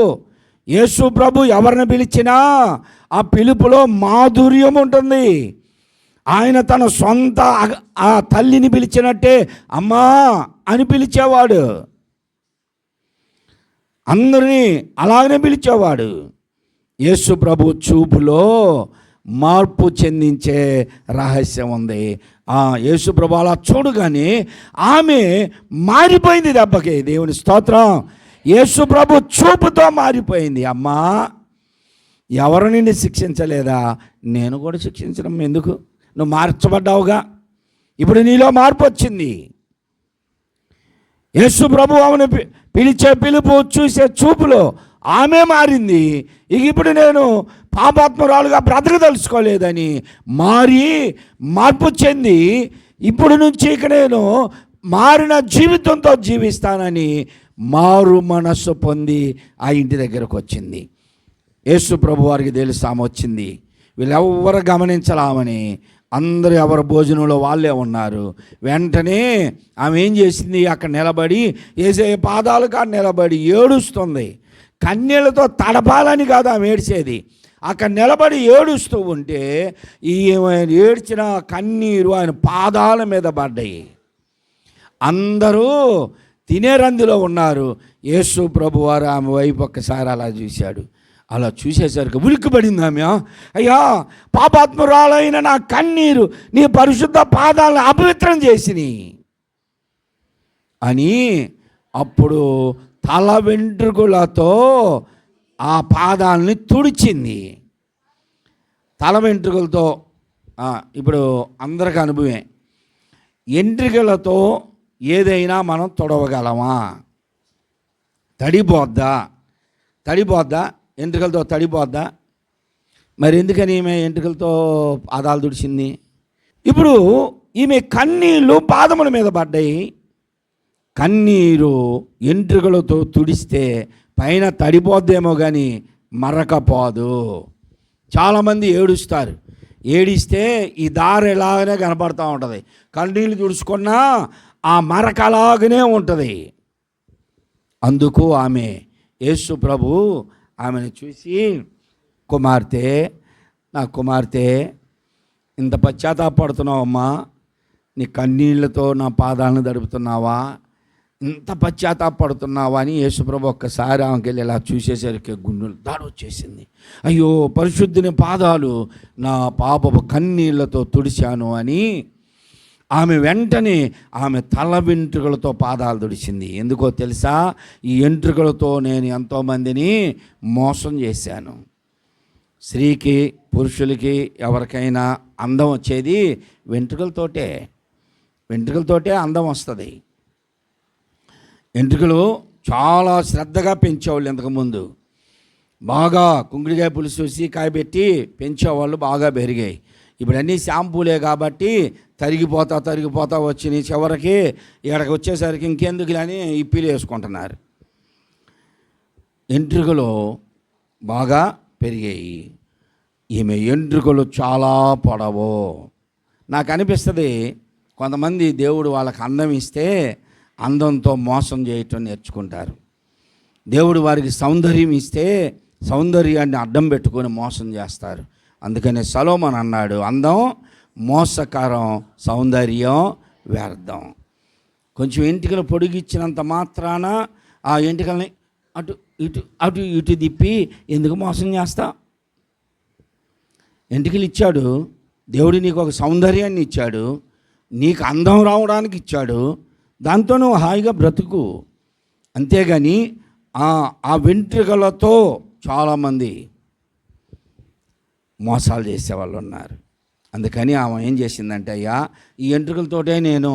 యేసు ప్రభు ఎవరిని పిలిచినా ఆ పిలుపులో మాధుర్యం ఉంటుంది. ఆయన తన సొంత ఆ తల్లిని పిలిచినట్టే అమ్మా అని పిలిచేవాడు. అందరినీ అలాగనే పిలిచేవాడు. యేసు ప్రభు చూపులో మార్పు చెందించే రహస్యం ఉంది. యేసు ప్రభు అలా చూడగానే ఆమె మారిపోయింది దెబ్బకి. దేవుని స్తోత్రం. యేసు ప్రభు చూపుతో మారిపోయింది. అమ్మా ఎవరు నిన్ను శిక్షించలేదా? నేను కూడా శిక్షించడం ఎందుకు, నువ్వు మార్చబడ్డావుగా, ఇప్పుడు నీలో మార్పు వచ్చింది. యేసు ప్రభు ఆమెను పిలిచే పిలుపు, చూసే చూపులో ఆమె మారింది. ఇప్పుడు నేను పాపాత్మురాలుగా బ్రతకదలుచుకోలేదని మార్పు చెంది ఇప్పుడు నుంచి ఇక నేను మారిన జీవితంతో జీవిస్తానని మారు మనస్సు పొంది ఆ ఇంటి దగ్గరకు వచ్చింది. యేసు ప్రభు వారికి తెలుసు ఆమె వచ్చింది. వీళ్ళెవ్వరు గమనించలామని అందరూ ఎవరు భోజనంలో వాళ్ళే ఉన్నారు. వెంటనే ఆమె ఏం చేసింది, అక్కడ నిలబడి యేసయ్య పాదాలు కాడ నిలబడి ఏడుస్తుంది. కన్నీళ్లతో తడపాలని కాదు ఆమె ఏడ్చేది, అక్కడ నిలబడి ఏడుస్తూ ఉంటే ఏడ్చిన కన్నీరు ఆయన పాదాల మీద పడ్డాయి. అందరూ తినే రందిలో ఉన్నారు. యేసు ప్రభు వారు ఆమె వైపు ఒక్కసారి అలా చూశాడు. అలా చూసేసరికి ఉలిక్కిపడింది ఆమె. అయ్యా పాపాత్మురాలైన నా కన్నీరు నీ పరిశుద్ధ పాదాలను అపవిత్రం చేసినాయి అని అప్పుడు తల వెంట్రుకలతో ఆ పాదాలని తుడిచింది. తల వెంట్రుకలతో ఇప్పుడు అందరికి అనుభవమే. ఎంట్రుకలతో ఏదైనా మనం తొడవగలమా? తడిపోద్దా? ఎంట్రుకలతో తడిపోద్దా? మరి ఎందుకని ఈమె ఎంట్రుకలతో పాదాలు తుడిచింది? ఇప్పుడు ఈమె కన్నీళ్ళు పాదముల మీద పడ్డాయి. కన్నీరు ఎంట్రుకలతో తుడిస్తే పైన తడిపోద్దేమో కానీ మరకపోదు. చాలామంది ఏడుస్తారు. ఏడిస్తే ఈ దారి ఎలాగనే కనపడుతూ ఉంటుంది. కన్నీళ్ళు తుడుచుకున్నా ఆ మరక అలాగనే ఉంటుంది. అందుకు ఆమె యేసు ప్రభు ఆమెను చూసి, కుమార్తె, నా కుమార్తె, ఇంత పశ్చాత్తాపడుతున్నావమ్మా, నీ కన్నీళ్లతో నా పాదాలను దడుపుతున్నావా, ఇంత పశ్చాత్తాపడుతున్నావా అని యేసుప్రభు ఒక్కసారి ఆమెకి వెళ్ళి ఇలా చూసేసరికి గుండెలు దాడి వచ్చేసింది. అయ్యో, పరిశుద్ధుని పాదాలు నా పాపపు కన్నీళ్లతో తుడిచాను అని ఆమె వెంటనే ఆమె తల వెంట్రుకలతో పాదాలు తుడిచింది. ఎందుకో తెలుసా? ఈ వెంట్రుకలతో నేను ఎంతోమందిని మోసం చేశాను. స్త్రీకి, పురుషులకి ఎవరికైనా అందం వచ్చేది వెంట్రుకలతోటే. వెంట్రుకలతోటే అందం వస్తుంది. వెంట్రుకలు చాలా శ్రద్ధగా పెంచేవాళ్ళు ఇంతకుముందు. బాగా కుంకుడికాయ పులుసు చూసి కాయబెట్టి పెంచేవాళ్ళు బాగా పెరిగాయి. ఇప్పుడు అన్నీ షాంపూలే కాబట్టి తరిగిపోతా వచ్చి చివరికి ఇక్కడికి వచ్చేసరికి ఇంకెందుకు అని ఇప్పిలు వేసుకుంటున్నారు. వెంట్రుకలు బాగా పెరిగాయి. ఈమె వెంట్రుకలు చాలా పొడవు. నాకు అనిపిస్తుంది కొంతమంది దేవుడు వాళ్ళకి అందం ఇస్తే అందంతో మోసం చేయటం నేర్చుకుంటారు. దేవుడు వారికి సౌందర్యం ఇస్తే సౌందర్యాన్ని అడ్డం పెట్టుకొని మోసం చేస్తారు. అందుకనే సొలొమోను అన్నాడు, అందం మోసకరం, సౌందర్యం వ్యర్థం. కొంచెం ఎంటికలు పొడిగిచ్చినంత మాత్రాన ఆ ఎంటికల్ని అటు ఇటు తిప్పి ఎందుకు మోసం చేస్తా? ఎంటికలు ఇచ్చాడు దేవుడు, నీకు ఒక సౌందర్యాన్ని ఇచ్చాడు, నీకు అందం రావడానికి ఇచ్చాడు, దాంతో నువ్వు హాయిగా బ్రతుకు. అంతేగాని ఆ వెంట్రుకలతో చాలామంది మోసాలు చేసేవాళ్ళు ఉన్నారు. అందుకని ఆమె ఏం చేసిందంటే, అయ్యా, ఈ వెంట్రుకలతోటే నేను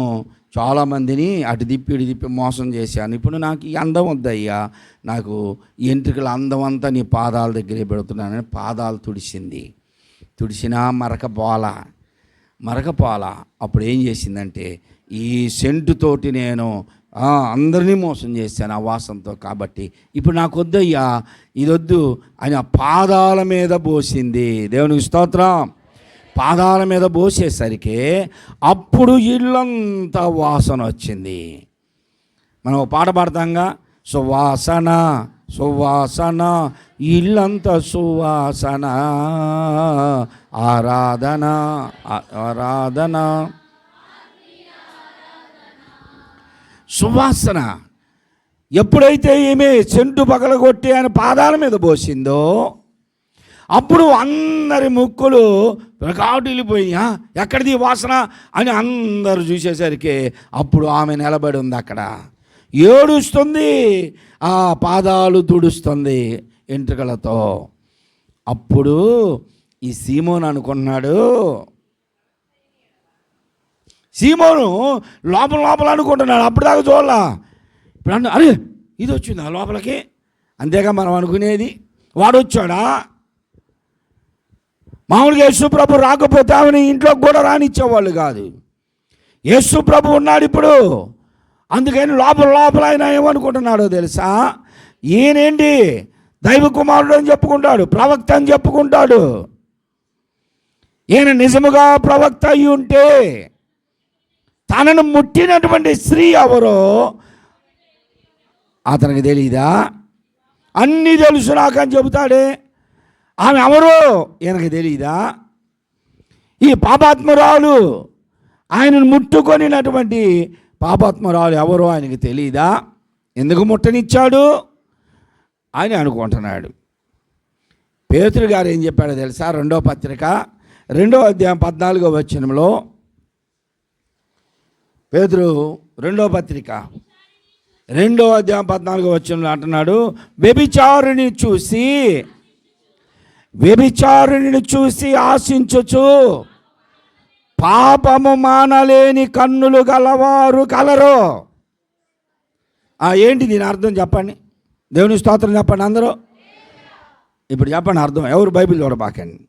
చాలామందిని అటు తిప్పి ఇటు తిప్పి మోసం చేశాను. ఇప్పుడు నాకు ఈ అందం వద్దయ్యా, నాకు ఈ వెంట్రుకల అందం అంతా నీ పాదాల దగ్గరే పెడుతున్నానని పాదాలు తుడిచింది. తుడిచినా మరకపోలా. అప్పుడు ఏం చేసిందంటే, ఈ సెంటుతోటి నేను అందరినీ మోసం చేశాను ఆ వాసనతో, కాబట్టి ఇప్పుడు నాకు వద్దయ్యా, ఇదొద్దు అని ఆ పాదాల మీద పోసింది. దేవునికి స్తోత్రం. పాదాల మీద పోసేసరికి అప్పుడు ఇల్లంతా వాసన వచ్చింది. మనం ఒక పాట పాడతాంగా, సువాసన సువాసన ఇల్లంతా సువాసన, ఆరాధన ఆరాధన, సువాసన. ఎప్పుడైతే ఈమె సెంటు పగలగొట్టి ఆయన పాదాల మీద పోసిందో అప్పుడు అందరి ముక్కులు వెకాటిల్లిపోయా, ఎక్కడిది వాసన అని అందరూ చూసేసరికి అప్పుడు ఆమె నిలబడి ఉంది అక్కడ, ఏడుస్తుంది, ఆ పాదాలు తుడుస్తుంది వెంట్రుకలతో. అప్పుడు ఈ సీమోను అనుకున్నాడు, సీమోను లోపల అనుకుంటున్నాడు, అప్పటిదాకా చూడాల. ఇప్పుడు అరే ఇది వచ్చిందా లోపలికి? అంతేగా మనం అనుకునేది. వాడు వచ్చాడా? మామూలుగా యేసుప్రభు రాకపోతే ఆమెను ఇంట్లోకి కూడా రానిచ్చేవాళ్ళు కాదు. యేసుప్రభు ఉన్నాడు ఇప్పుడు, అందుకని లోపల ఆయన ఏమనుకుంటున్నాడో తెలుసా? ఈయనేంటి దైవ కుమారుడు అని చెప్పుకుంటాడు, ప్రవక్త అని చెప్పుకుంటాడు. ఈయన నిజముగా ప్రవక్త అయి ఉంటే తనను ముట్టినటువంటి స్త్రీ ఎవరో అతనికి తెలీదా? అన్నీ తెలుసు నాకని చెబుతాడే, ఆమె ఎవరో ఈయనకి తెలీదా? ఈ పాపాత్మురాలు, ఆయనను ముట్టుకొనినటువంటి పాపాత్మురాలు ఎవరో ఆయనకి తెలీదా? ఎందుకు ముట్టనిచ్చాడు అని అనుకుంటున్నాడు. పేతురు గారు ఏం చెప్పాడో తెలుసా? 2వ పత్రిక 2వ అధ్యాయం 14వ వచనంలో, పేతురు 2వ పత్రిక 2వ అధ్యాయం 14వ వచనంలో అంటున్నాడు, వ్యభిచారిణిని చూసి ఆశించుచు పాపము మానలేని కన్నులు గలవారు కలరు. ఏంటి దీని అర్థం చెప్పండి? దేవుని స్తోత్రం చెప్పండి అందరూ. ఇప్పుడు చెప్పండి అర్థం, ఎవరు బైబిల్ చూడబాకండి.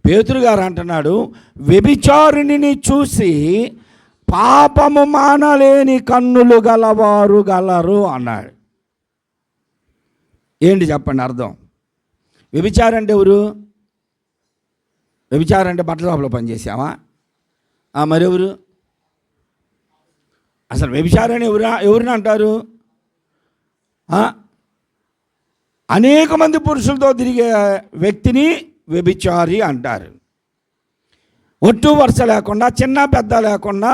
పేతురు గారు అంటున్నాడు, వ్యభిచారిణిని చూసి పాపము మానలేని కన్నులు గలవారు గలరు అన్నాడు. ఏంటి చెప్పండి అర్థం? వ్యభిచారం అంటే ఎవరు? వ్యభిచారం అంటే బట్టల షాపులో పనిచేసామా? మరెవరు? అసలు వ్యభిచారాన్ని ఎవరిని అంటారు? అనేక మంది పురుషులతో తిరిగే వ్యక్తిని వ్యభిచారి అంటారు. ఒట్టు వరుస లేకుండా, చిన్న పెద్ద లేకుండా,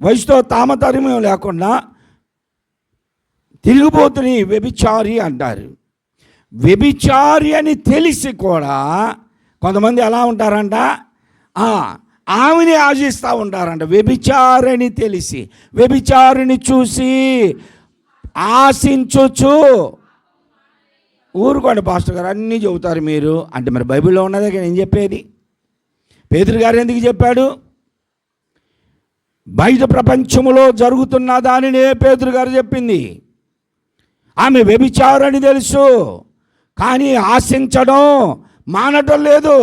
వయసుతో తామతరిమం లేకుండా తిరిగిపోతుని వ్యభిచారి అంటారు. వ్యభిచారి అని తెలిసి కూడా కొంతమంది ఎలా ఉంటారంట, ఆమెని ఆశిస్తూ ఉంటారంట. వ్యభిచారిని తెలిసి, వ్యభిచారిని చూసి ఆశించొచ్చు. ఊరుకోండి పాస్టర్ గారు, అన్నీ చెబుతారు మీరు అంటే. మరి బైబిల్లో ఉన్నదే నేను చెప్పేది. పేతురు గారు ఎందుకు చెప్పాడు? బయట ప్రపంచంలో జరుగుతున్న దానినే పేతురు గారు చెప్పింది. ఆమె వ్యభిచారని తెలుసు, కానీ ఆశించడం మానటం లేదు.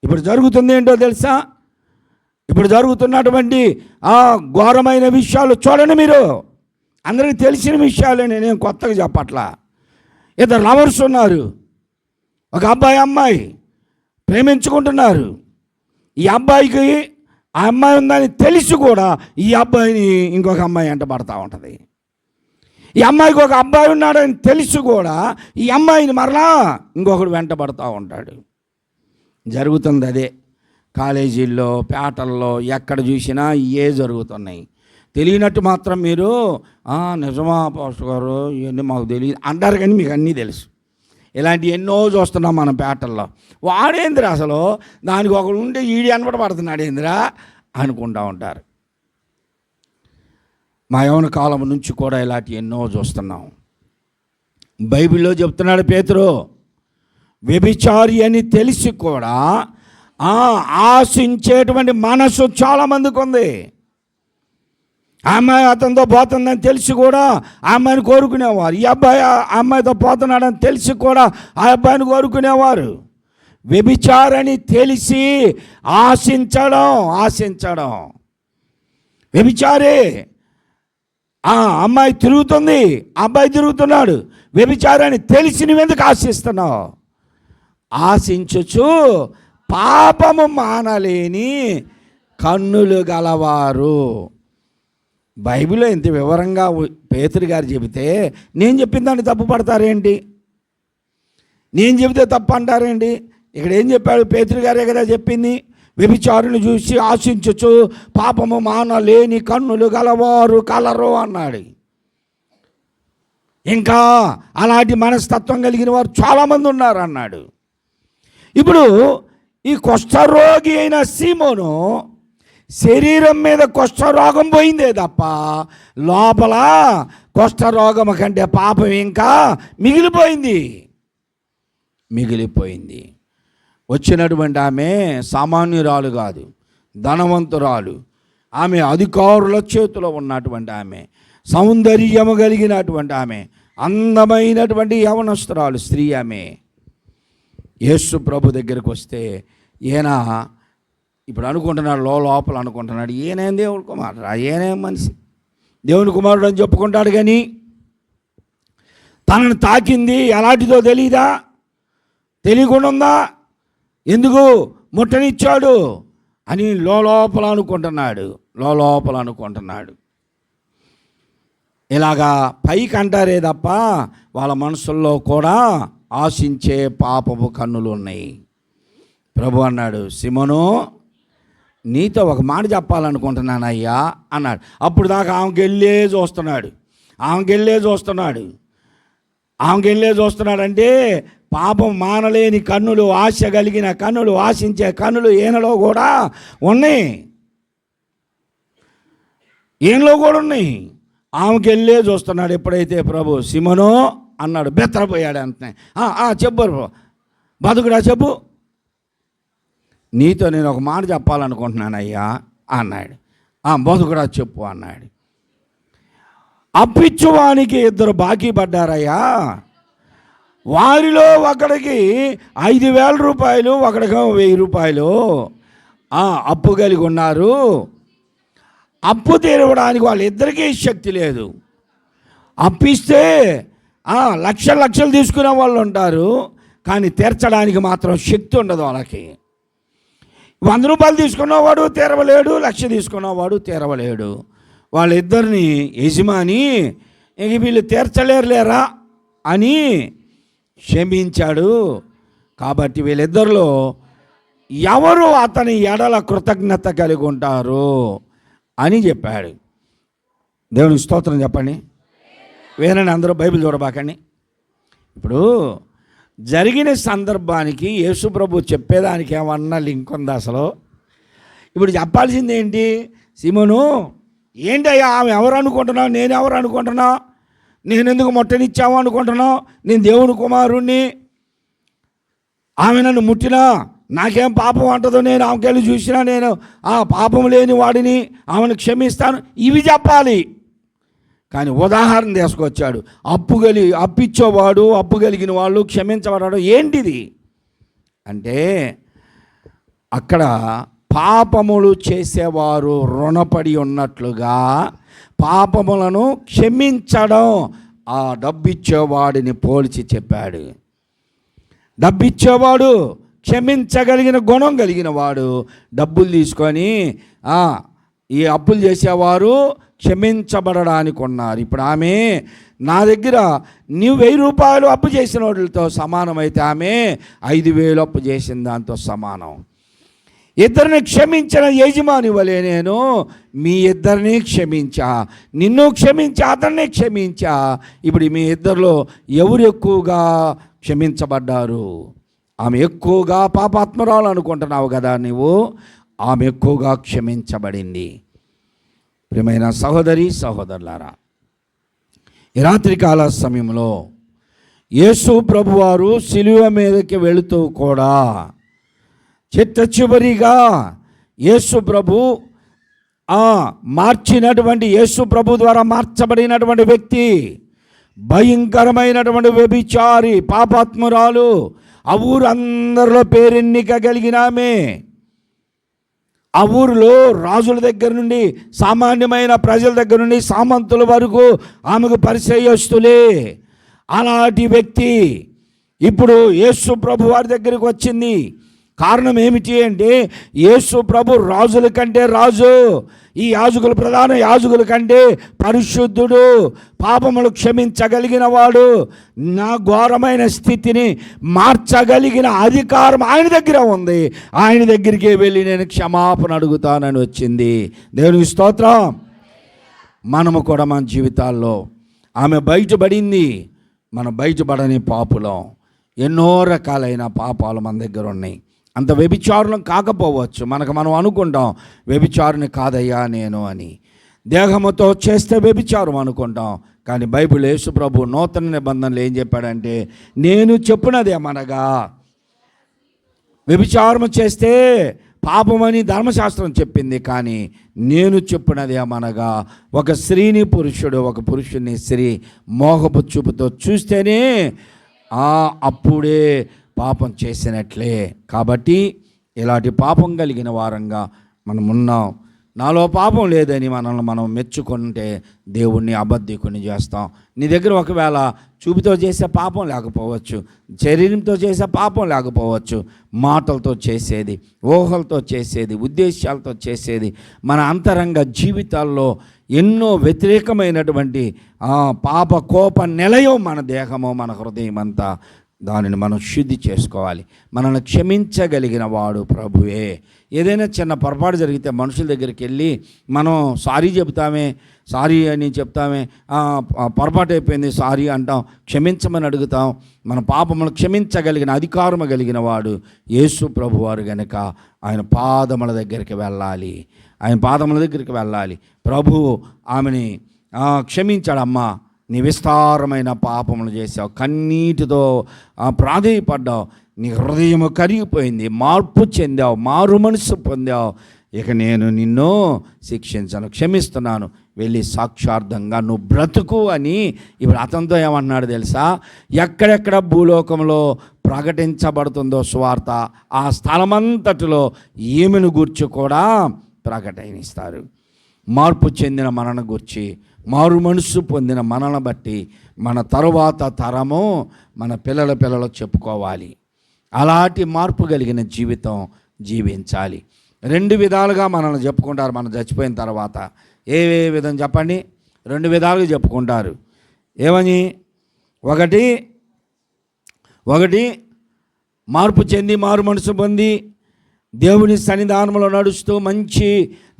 ఇప్పుడు జరుగుతుంది ఏంటో తెలుసా? ఇప్పుడు జరుగుతున్నటువంటి ఘోరమైన విషయాలు చూడండి మీరు. అందరికీ తెలిసిన విషయాలే, నేనేం కొత్తగా చెప్పట్లా. ఇద్దరు లవర్స్ ఉన్నారు, ఒక అబ్బాయి అమ్మాయి ప్రేమించుకుంటున్నారు. ఈ అబ్బాయికి ఆ అమ్మాయి ఉందని తెలిసి కూడా ఈ అబ్బాయిని ఇంకొక అమ్మాయి వెంట పడతా ఉంటుంది. ఈ అమ్మాయికి ఒక అబ్బాయి ఉన్నాడని తెలిసి కూడా ఈ అమ్మాయిని మరలా ఇంకొకడు వెంట పడుతూ ఉంటాడు. జరుగుతుంది అదే. కాలేజీల్లో, పేటల్లో ఎక్కడ చూసినా ఇవే జరుగుతున్నాయి. తెలియనట్టు మాత్రం మీరు నిజమా పాస్టర్ గారు ఇవన్నీ మాకు తెలియదు అంటారు, కానీ మీకు అన్నీ తెలుసు. ఇలాంటివి ఎన్నో చూస్తున్నాం మనం పేటల్లో. వాడేందిరా అసలు, దానికి ఒకడు ఉంటే ఈడి అనబడ పడుతున్నాడు ఏందిరా అనుకుంటూ ఉంటారు. మా యవ్వన కాలం నుంచి కూడా ఇలాంటి ఎన్నో చూస్తున్నాం. బైబిల్లో చెప్తున్నాడు పేతురు, వ్యభిచారి అని తెలిసి కూడా ఆశించేటువంటి మనసు చాలామందికి ఉంది. ఆ అమ్మాయి అతనితో పోతుందని తెలిసి కూడా ఆ అమ్మాయిని కోరుకునేవారు. ఈ అబ్బాయి ఆ అమ్మాయితో పోతున్నాడని తెలిసి కూడా ఆ అబ్బాయిని కోరుకునేవారు. వ్యభిచారని తెలిసి ఆశించడం వ్యభిచారే. అమ్మాయి తిరుగుతుంది, అబ్బాయి తిరుగుతున్నాడు. వ్యభిచారాన్ని తెలిసి నువ్వెందుకు ఆశిస్తున్నావు? ఆశించచ్చు పాపము మానలేని కన్నులు గలవారు. బైబిల్లో ఇంత వివరంగా పేతురు గారు చెబితే నేను చెప్పిన దాన్ని తప్పు పడతారేంటి? నేను చెబితే తప్పు అంటారేంటి? ఇక్కడ ఏం చెప్పాడు? పేతురు గారే కదా చెప్పింది. వ్యభిచారుని చూసి ఆశించచ్చు పాపము మానలేని కన్నులు గలవారు కలరు అన్నాడు. ఇంకా అలాంటి మనస్తత్వం కలిగిన వారు చాలామంది ఉన్నారు అన్నాడు. ఇప్పుడు ఈ కుష్ఠరోగి అయిన సీమోను శరీరం మీద కుష్ఠరోగం పోయిందే తప్ప లోపల కుష్ఠరోగం కంటే పాపం ఇంకా మిగిలిపోయింది. వచ్చినటువంటి ఆమె సామాన్యురాలు కాదు, ధనవంతురాలు. ఆమె అధికారుల చేతిలో ఉన్నటువంటి ఆమె, సౌందర్యము కలిగినటువంటి ఆమె, అందమైనటువంటి యవనస్తురాలు స్త్రీ ఆమె. యేసు ప్రభు దగ్గరికి వస్తే ఈయన ఇప్పుడు అనుకుంటున్నాడు, లోపల అనుకుంటున్నాడు, ఈయనేం దేవుని కుమారుడు, ఈయనేం మనిషి, దేవుని కుమారుడు అని చెప్పుకుంటాడు. కానీ తనను తాకింది ఎలాంటిదో తెలియకుండా ఉందా? ఎందుకు ముట్టనిచ్చాడు అని లోపల అనుకుంటున్నాడు. ఇలాగా పైకి అంటారే తప్ప వాళ్ళ మనసుల్లో కూడా ఆశించే పాపపు కన్నులు ఉన్నాయి. ప్రభు అన్నాడు, సిమోను నీతో ఒక మాట చెప్పాలనుకుంటున్నానయ్యా అన్నాడు. అప్పుడు దాకా ఆమెకి వెళ్ళే చూస్తున్నాడంటే పాపం మానలేని కన్నులు, ఆశ కలిగిన కన్నులు, ఆశించే కన్నులు ఈయనలో కూడా ఉన్నాయి. ఆమెకి వెళ్ళే చూస్తున్నాడు. ఎప్పుడైతే ప్రభు సిమోను అన్నాడు, బెత్తరపోయాడు. అంతే చెప్పు బతుకుడా, చెప్పు, నీతో నేను ఒక మాట చెప్పాలనుకుంటున్నానయ్యా అన్నాడు. బతుకుడా చెప్పు అన్నాడు. అప్పిచ్చువానికి 2 బాకీ పడ్డారయ్యా. వారిలో ఒకడికి 5,000 రూపాయలు, ఒకడికి 1,000 రూపాయలు అప్పు కలిగి ఉన్నారు. అప్పు తీరవడానికి వాళ్ళిద్దరికీ శక్తి లేదు. అప్పిస్తే లక్షలు తీసుకునే వాళ్ళు ఉంటారు, కానీ తీర్చడానికి మాత్రం శక్తి ఉండదు వాళ్ళకి. 100 రూపాయలు తీసుకున్నవాడు తీరవలేడు, 1,00,000 తీసుకున్నవాడు తీరవలేడు. వాళ్ళిద్దరిని యజమాని ఇంక వీళ్ళు తీర్చలేరులేరా అని క్షమించాడు. కాబట్టి వీళ్ళిద్దరిలో ఎవరు అతని ఎడల కృతజ్ఞత కలిగి ఉంటారు అని చెప్పాడు. దేవునికి స్తోత్రం చెప్పండి. వేరే అందరూ బైబిల్ చూడబాకండి. ఇప్పుడు జరిగిన సందర్భానికి యేసుప్రభు చెప్పేదానికి ఏమన్నా లింక్ ఉందా అసలు? ఇప్పుడు చెప్పాల్సింది ఏంటి? సీమోను, ఏంటయ్యా ఆమె ఎవరు అనుకుంటున్నావు? నేను ఎవరు అనుకుంటున్నా? నేను ఎందుకు మొట్టనిచ్చావు అనుకుంటున్నావు? నేను దేవుని కుమారుణ్ణి, ఆమె నన్ను ముట్టినా నాకేం పాపం అంటదో, నేను ఆమెకెళ్ళి చూసినా నేను పాపం లేని వాడిని, ఆమెను క్షమిస్తాను, ఇవి చెప్పాలి. కానీ ఉదాహరణ తీసుకొచ్చాడు. అప్పిచ్చేవాడు, అప్పు కలిగిన వాళ్ళు క్షమించబడడం ఏంటిది అంటే, అక్కడ పాపములు చేసేవారు రుణపడి ఉన్నట్లుగా పాపములను క్షమించడం ఆ డబ్బిచ్చేవాడిని పోల్చి చెప్పాడు. డబ్బిచ్చేవాడు క్షమించగలిగిన గుణం కలిగిన వాడు, డబ్బులు తీసుకొని ఈ అప్పులు చేసేవారు క్షమించబడడానికి ఉన్నారు. ఇప్పుడు ఆమె నా దగ్గర నువ్వు 1,000 రూపాయలు అప్పు చేసిన వాటితో సమానమైతే ఆమె 5,000 అప్పు చేసిన దాంతో సమానం. ఇద్దరిని క్షమించిన యజమాని వలె నేను మీ ఇద్దరిని క్షమించా, నిన్ను క్షమించా, అతన్ని క్షమించా. ఇప్పుడు మీ ఇద్దరిలో ఎవరు ఎక్కువగా క్షమించబడ్డారు? ఆమె ఎక్కువగా పాపాత్మరాలు అనుకుంటున్నావు కదా నువ్వు, ఆమె ఎక్కువగా క్షమించబడింది. ప్రియమైన సహోదరి సహోదరులారా, ఈ రాత్రికాల సమయంలో యేసు ప్రభువారు శిలువ మీదకి వెళుతూ కూడా చివరిగా యేసు ప్రభు మార్చినటువంటి, యేసు ప్రభు ద్వారా మార్చబడినటువంటి వ్యక్తి, భయంకరమైనటువంటి వ్యభిచారి, పాపాత్మురాలు, ఆ ఊరు అందరిలో పేరెన్నిక కలిగిన ఆమె. ఆ ఊరిలో రాజుల దగ్గర నుండి, సామాన్యమైన ప్రజల దగ్గర నుండి, సామంతుల వరకు ఆమెకు పరిచయస్తులే. అలాంటి వ్యక్తి ఇప్పుడు యేసు ప్రభు వారి దగ్గరికి వచ్చింది. కారణం ఏమిటి అంటే, యేసు ప్రభు రాజుల కంటే రాజు, ఈ యాజకులు, ప్రధాన యాజకుల కంటే పరిశుద్ధుడు, పాపములు క్షమించగలిగిన వాడు, నా ఘోరమైన స్థితిని మార్చగలిగిన అధికారం ఆయన దగ్గర ఉంది. ఆయన దగ్గరికి వెళ్ళి నేను క్షమాపణ అడుగుతానని వచ్చింది. దేవునికి స్తోత్రం. మనము కూడా మన జీవితాల్లో, ఆమె బయటపడింది, మనం బయటపడని పాపులం. ఎన్నో రకాలైన పాపాలు మన దగ్గర ఉన్నాయి. అంత వ్యభిచారులం కాకపోవచ్చు, మనం అనుకుంటాం వ్యభిచారుని కాదయ్యా నేను అని. దేహముతో చేస్తే వ్యభిచారం అనుకుంటాం, కానీ బైబిల్ యేసు ప్రభు నూతన నిబంధనలు ఏం చెప్పాడంటే, నేను చెప్పినదేమనగా వ్యభిచారం చేస్తే పాపమని ధర్మశాస్త్రం చెప్పింది, కానీ నేను చెప్పినదేమనగా ఒక స్త్రీని పురుషుడు, ఒక పురుషుని స్త్రీ మోహపు చూపుతో చూస్తేనే అప్పుడే పాపం చేసినట్లే. కాబట్టి ఇలాంటి పాపం కలిగిన వారంగా మనం ఉన్నాం. నాలో పాపం లేదని మనల్ని మనం మెచ్చుకుంటే దేవుణ్ణి అబద్ధికుని చేస్తాం. నీ దగ్గర ఒకవేళ చూపుతో చేసే పాపం లేకపోవచ్చు, శరీరంతో చేసే పాపం లేకపోవచ్చు, మాటలతో చేసేది, ఊహలతో చేసేది, ఉద్దేశాలతో చేసేది, మన అంతరంగ జీవితాల్లో ఎన్నో వ్యతిరేకమైనటువంటి పాప కోప నిలయం మన దేహము, మన హృదయం అంతా. దానిని మనం శుద్ధి చేసుకోవాలి. మనల్ని క్షమించగలిగిన వాడు ప్రభువే. ఏదైనా చిన్న పొరపాటు జరిగితే మనుషుల దగ్గరికి వెళ్ళి మనం సారీ చెప్తామే, సారీ అని చెప్తామే, పొరపాటు అయిపోయింది సారీ అంటాం, క్షమించమని అడుగుతాం. మన పాపములను క్షమించగలిగిన అధికారము కలిగిన వాడు యేసు ప్రభువారు గనుక ఆయన పాదముల దగ్గరికి వెళ్ళాలి. ఆయన పాదముల దగ్గరికి వెళ్ళాలి. ప్రభువు ఆమెని క్షమించాడమ్మా, నీ విస్తారమైన పాపములు చేసావు, కన్నీటితో ప్రాధేయపడ్డావు, నీ హృదయము కరిగిపోయింది, మార్పు చెందావు, మారు మనసు పొందావు, ఇక నేను నిన్ను శిక్షించను, క్షమిస్తున్నాను, వెళ్ళి సాక్షార్థంగా నువ్వు బ్రతుకు అని ఇప్పుడు అతనితో ఏమన్నాడు తెలుసా? ఎక్కడెక్కడ భూలోకంలో ప్రకటించబడుతుందో సువార్త, ఆ స్థలమంతటిలో ఈమెను గూర్చి కూడా ప్రకటిస్తారు. మార్పు చెందిన మనను గూర్చి, మారు మనసు పొందిన మనను బట్టి మన తరువాత తరము మన పిల్లలు చెప్పుకోవాలి. అలాంటి మార్పు కలిగిన జీవితం జీవించాలి. 2 విధాలుగా మనల్ని చెప్పుకుంటారు మనం చచ్చిపోయిన తర్వాత. ఏ విధం చెప్పండి? 2 విధాలుగా చెప్పుకుంటారు. ఏమని? ఒకటి మార్పు చెంది మారు మనసు పొంది దేవుని సన్నిధానంలో నడుస్తూ మంచి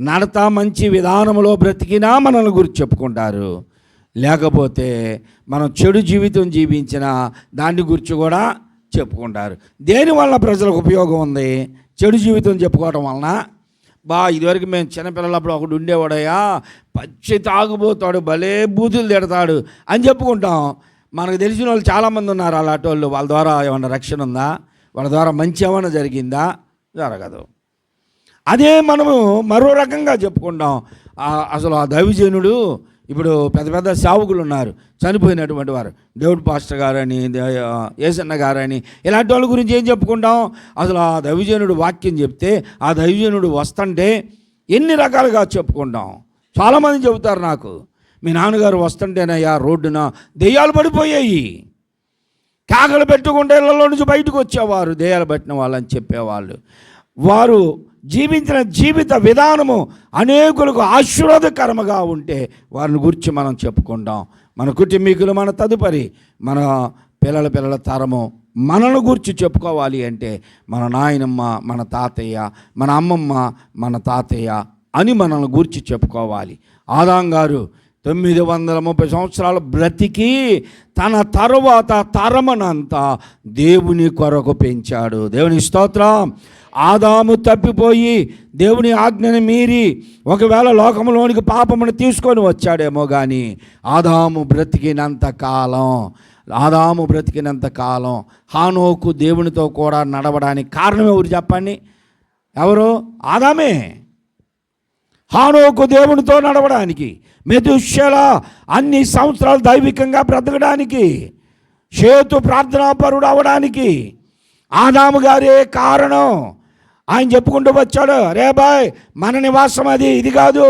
నడత, మంచి విధానంలో బ్రతికినా మనల్ని గురించి చెప్పుకుంటారు. లేకపోతే మనం చెడు జీవితం జీవించిన దాని గురించి కూడా చెప్పుకుంటారు. దేనివల్ల ప్రజలకు ఉపయోగం ఉంది? చెడు జీవితం చెప్పుకోవడం వలన. ఇదివరకు మేము చిన్నపిల్లలప్పుడు ఒకడు ఉండేవాడయ్యా, పచ్చి తాగుపోతాడు, భలే బూతులు తిడతాడు అని చెప్పుకుంటాం. మనకు తెలిసిన వాళ్ళు చాలామంది ఉన్నారు అలాంటి వాళ్ళు. వాళ్ళ ద్వారా ఏమన్నా రక్షణ ఉందా? వాళ్ళ ద్వారా మంచి ఏమైనా జరిగిందా? జరగదు. అదే మనము మరో రకంగా చెప్పుకుంటాం. అసలు ఆ దైవజనుడు, ఇప్పుడు పెద్ద పెద్ద సేవకులు ఉన్నారు, చనిపోయినటువంటి వారు, దేవుడు పాస్టర్ గారని, ఏసన్న గారని, ఇలాంటి వాళ్ళ గురించి ఏం చెప్పుకుంటాం? అసలు ఆ దైవజనుడు వాక్యం చెప్తే, ఆ దైవజనుడు వస్తుంటే ఎన్ని రకాలుగా చెప్పుకుంటాం. చాలామంది చెబుతారు నాకు, మీ నాన్నగారు వస్తుంటేనయ్యా రోడ్డున దెయ్యాలు పడిపోయాయి, కేకలు పెట్టుకుంటే ఇళ్లలో నుంచి బయటకు వచ్చేవారు దెయ్యాలు పట్టిన వాళ్ళని చెప్పేవాళ్ళు. వారు జీవించిన జీవిత విధానము అనేకులకు ఆశీర్వాదకరముగా ఉంటే వారిని గురించి మనం చెప్పుకుంటాం. మన కుటుంబీకులు, మన తదుపరి మన పిల్లల తరము మనను గురించి చెప్పుకోవాలి అంటే మన నాయనమ్మ, మన తాతయ్య, మన అమ్మమ్మ, మన తాతయ్య అని మనల్ని గురించి చెప్పుకోవాలి. ఆదాం గారు 930 సంవత్సరాలు బ్రతికి తన తరువాత తరమనంతా దేవుని కొరకు పెంచాడు. దేవుని స్తోత్రం. ఆదాము తప్పిపోయి దేవుని ఆజ్ఞను మీరి ఒకవేళ లోకంలోనికి పాపమును తీసుకొని వచ్చాడేమో, కానీ ఆదాము బ్రతికినంత కాలం హానోకు దేవునితో కూడా నడవడానికి కారణం ఎవరు చెప్పండి? ఎవరు? ఆదామే. హానోకు దేవునితో నడవడానికి, మెతుషెల అన్ని సంవత్సరాలు దైవికంగా బ్రతకడానికి, షేతు ప్రార్థనాపరుడు అవడానికి ఆదాము గారే కారణం. ఆయన చెప్పుకుంటూ వచ్చాడు, రే బాయ్ మన నివాసం అది ఇది కాదు,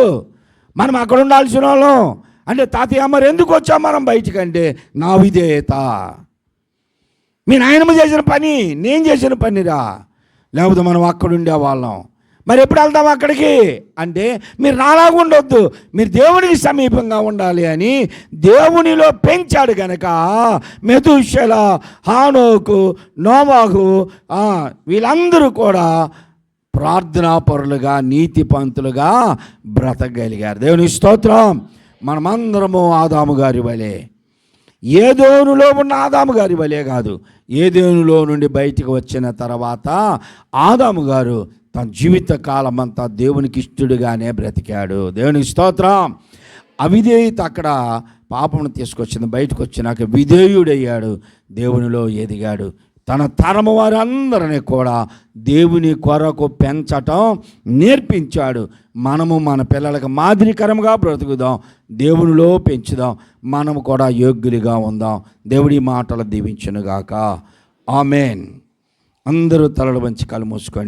మనం అక్కడ ఉండాల్సిన వాళ్ళం అంటే, తాతయ్య మరి ఎందుకు వచ్చాం మనం బయటికంటే, నా విధేయత, మీ నాయనమ్మ చేసిన పని నేను చేసిన పనిరా, లేకపోతే మనం అక్కడ ఉండేవాళ్ళం. మరి ఎప్పుడు వెళ్తాం అక్కడికి అంటే, మీరు నాలాగా ఉండొద్దు, మీరు దేవునికి సమీపంగా ఉండాలి అని దేవునిలో పెంచాడు కనుక మెతుషెల, హానోకు, నోవాహు వీళ్ళందరూ కూడా ప్రార్థనాపరులుగా, నీతిపంతులుగా బ్రతకగలిగారు. దేవుని స్తోత్రం. మనమందరము ఆదాము గారి వలె, ఏదోనులో ఉన్న ఆదాము గారి వలె కాదు, ఏదోనులో నుండి బయటికి వచ్చిన తర్వాత ఆదాము గారు తన జీవిత కాలమంతా దేవునికి ఇష్టడుగానే బ్రతికాడు. దేవునికి స్తోత్రం. అవిధేయత అక్కడ పాపమును తీసుకొచ్చింది, బయటకు వచ్చినాక విధేయుడయ్యాడు, దేవునిలో ఎదిగాడు. తన తరము వారందరినీ కూడా దేవుని కొరకు పెంచటం నేర్పించాడు. మనము మన పిల్లలకు మాదిరికరంగా బ్రతుకుదాం, దేవునిలో పెంచుదాం, మనము కూడా యోగ్యులుగా ఉందాం. దేవుడి మాటలు దీవించునుగాక. ఆమేన్. అందరూ తలలు వంచి కళ్ళు మూసుకోండి.